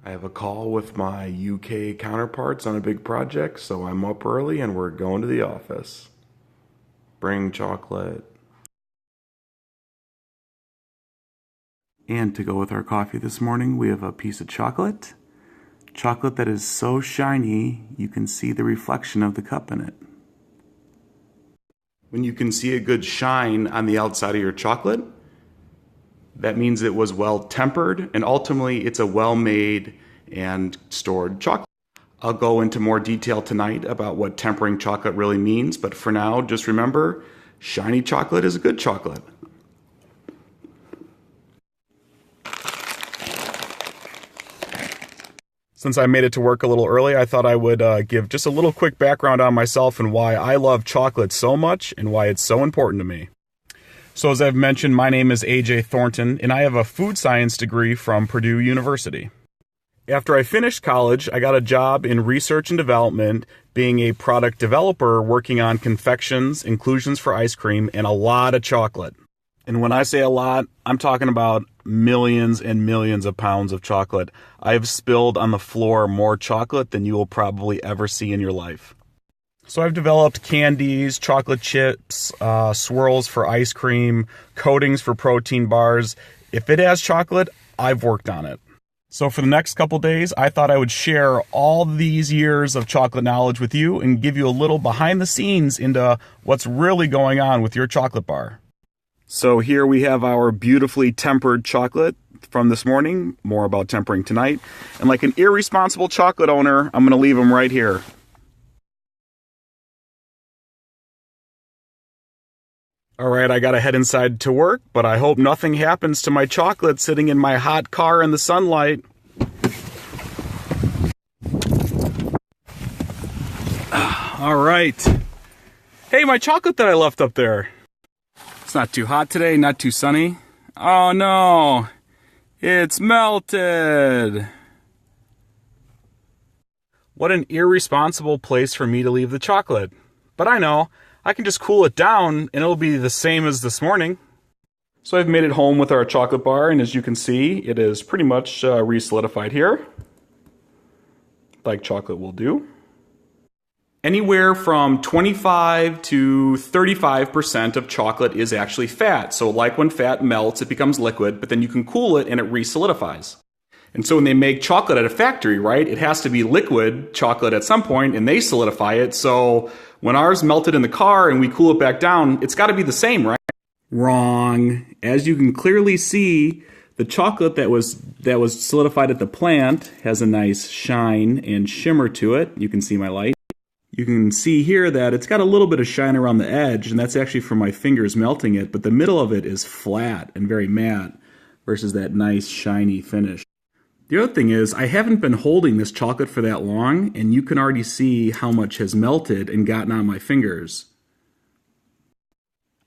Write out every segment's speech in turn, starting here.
I have a call with my UK counterparts on a big project, so I'm up early and we're going to the office. Bring chocolate. And to go with our coffee this morning, we have a piece of chocolate. Chocolate that is so shiny, you can see the reflection of the cup in it. When you can see a good shine on the outside of your chocolate, that means it was well tempered, and ultimately it's a well-made and stored chocolate. I'll go into more detail tonight about what tempering chocolate really means, but for now, just remember, shiny chocolate is a good chocolate. Since I made it to work a little early, I thought I would give just a little quick background on myself and why I love chocolate so much and why it's so important to me. So as I've mentioned, my name is AJ Thornton, and I have a food science degree from Purdue University. After I finished college, I got a job in research and development, being a product developer working on confections, inclusions for ice cream, and a lot of chocolate. And when I say a lot, I'm talking about millions and millions of pounds of chocolate. I've spilled on the floor more chocolate than you will probably ever see in your life. So I've developed candies, chocolate chips, swirls for ice cream, coatings for protein bars. If it has chocolate, I've worked on it. So for the next couple days, I thought I would share all these years of chocolate knowledge with you and give you a little behind the scenes into what's really going on with your chocolate bar. So here we have our beautifully tempered chocolate from this morning. More about tempering tonight. And like an irresponsible chocolate owner, I'm going to leave them right here. All right, I gotta head inside to work, but I hope nothing happens to my chocolate sitting in my hot car in the sunlight. All right. Hey, my chocolate that I left up there. It's not too hot today, not too sunny. Oh no, it's melted. What an irresponsible place for me to leave the chocolate. But I know. I can just cool it down and it'll be the same as this morning. So I've made it home with our chocolate bar, and as you can see, it is pretty much re-solidified here, like chocolate will do. Anywhere from 25 to 35% of chocolate is actually fat. So like when fat melts, it becomes liquid, but then you can cool it and it re-solidifies. And so when they make chocolate at a factory, right, it has to be liquid chocolate at some point, and they solidify it. So when ours melted in the car and we cool it back down, it's got to be the same, right? Wrong. As you can clearly see, the chocolate that was solidified at the plant has a nice shine and shimmer to it. You can see my light. You can see here that it's got a little bit of shine around the edge, and that's actually from my fingers melting it, but the middle of it is flat and very matte versus that nice shiny finish. The other thing is, I haven't been holding this chocolate for that long, and you can already see how much has melted and gotten on my fingers.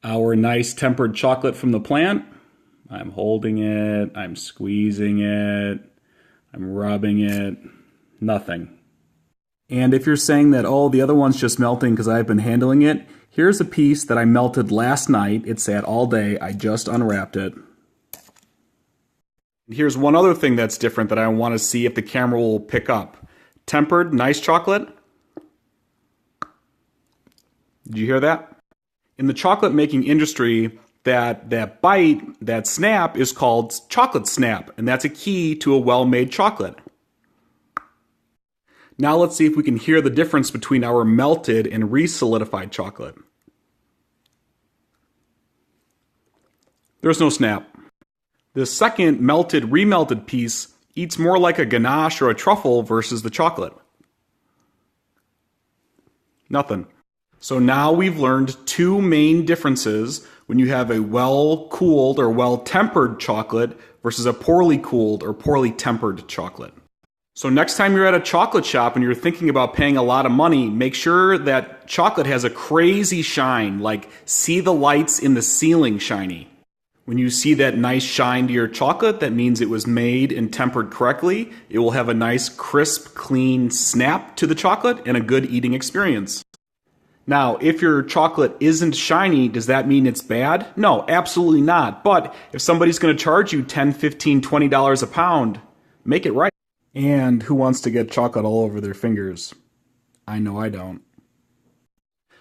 Our nice tempered chocolate from the plant. I'm holding it, I'm squeezing it, I'm rubbing it, nothing. And if you're saying that, oh, the other one's just melting because I've been handling it, here's a piece that I melted last night. It sat all day, I just unwrapped it. Here's one other thing that's different that I want to see if the camera will pick up. Tempered, nice chocolate. Did you hear that? In the chocolate making industry, that bite, that snap is called chocolate snap, and that's a key to a well-made chocolate. Now let's see if we can hear the difference between our melted and re-solidified chocolate. There's no snap. The second melted, remelted piece eats more like a ganache or a truffle versus the chocolate. Nothing. So now we've learned two main differences when you have a well-cooled or well-tempered chocolate versus a poorly cooled or poorly tempered chocolate. So next time you're at a chocolate shop and you're thinking about paying a lot of money, make sure that chocolate has a crazy shine, like see the lights in the ceiling shiny. When you see that nice shine to your chocolate, that means it was made and tempered correctly. It will have a nice, crisp, clean snap to the chocolate and a good eating experience. Now, if your chocolate isn't shiny, does that mean it's bad? No, absolutely not. But if somebody's going to charge you $10, $15, $20 a pound, make it right. And who wants to get chocolate all over their fingers? I know I don't.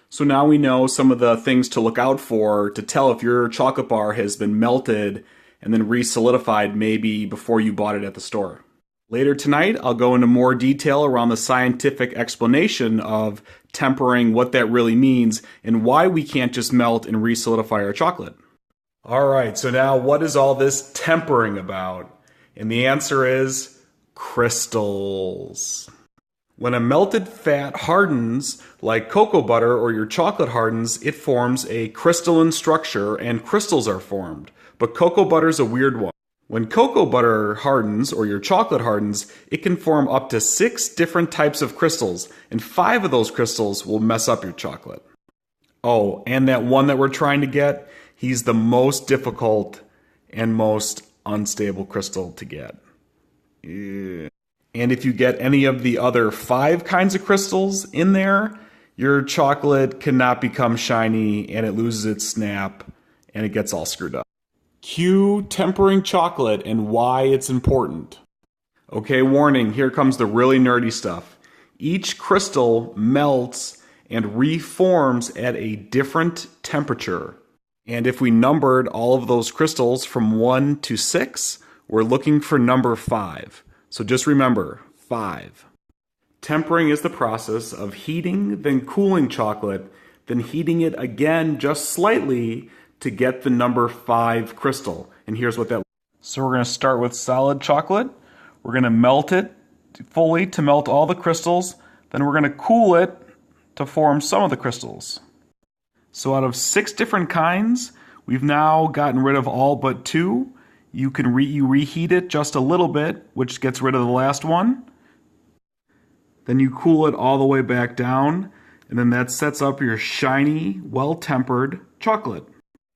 So now we know some of the things to look out for to tell if your chocolate bar has been melted and then re-solidified maybe before you bought it at the store. Later tonight, I'll go into more detail around the scientific explanation of tempering, what that really means, and why we can't just melt and re-solidify our chocolate. Alright, so now what is all this tempering about? And the answer is crystals. When a melted fat hardens, like cocoa butter or your chocolate hardens, it forms a crystalline structure and crystals are formed. But cocoa butter is a weird one. When cocoa butter hardens or your chocolate hardens, it can form up to 6 different types of crystals, and 5 of those crystals will mess up your chocolate. Oh, and that one that we're trying to get, he's the most difficult and most unstable crystal to get. Yeah. And if you get any of the other 5 kinds of crystals in there, your chocolate cannot become shiny and it loses its snap and it gets all screwed up. Cue tempering chocolate and why it's important. Okay, warning, here comes the really nerdy stuff. Each crystal melts and reforms at a different temperature. And if we numbered all of those crystals from 1 to 6, we're looking for number 5. So just remember, 5. Tempering is the process of heating, then cooling chocolate, then heating it again just slightly to get the number 5 crystal. And here's what that looks like. So we're going to start with solid chocolate. We're going to melt it fully to melt all the crystals. Then we're going to cool it to form some of the crystals. So out of 6 different kinds, we've now gotten rid of all but 2. You can reheat it just a little bit, which gets rid of the last one. Then you cool it all the way back down, and then that sets up your shiny, well-tempered chocolate.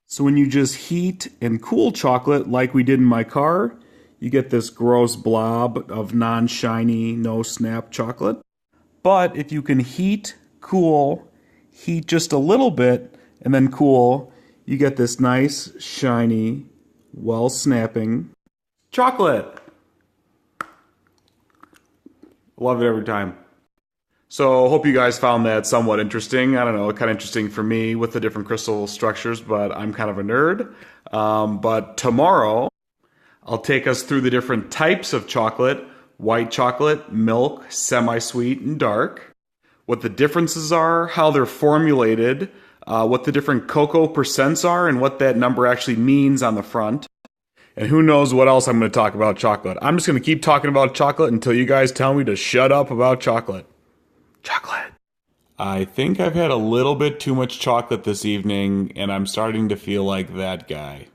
So when you just heat and cool chocolate like we did in my car, you get this gross blob of non-shiny, no-snap chocolate. But if you can heat, cool, heat just a little bit, and then cool, you get this nice, shiny, well-snapping chocolate. Love it every time. So hope you guys found that somewhat interesting. I don't know, kind of interesting for me with the different crystal structures, but I'm kind of a nerd. But tomorrow, I'll take us through the different types of chocolate: white chocolate, milk, semi-sweet, and dark. What the differences are, how they're formulated, what the different cocoa percents are, and what that number actually means on the front. And who knows what else I'm going to talk about chocolate. I'm just going to keep talking about chocolate until you guys tell me to shut up about chocolate. Chocolate. I think I've had a little bit too much chocolate this evening, and I'm starting to feel like that guy.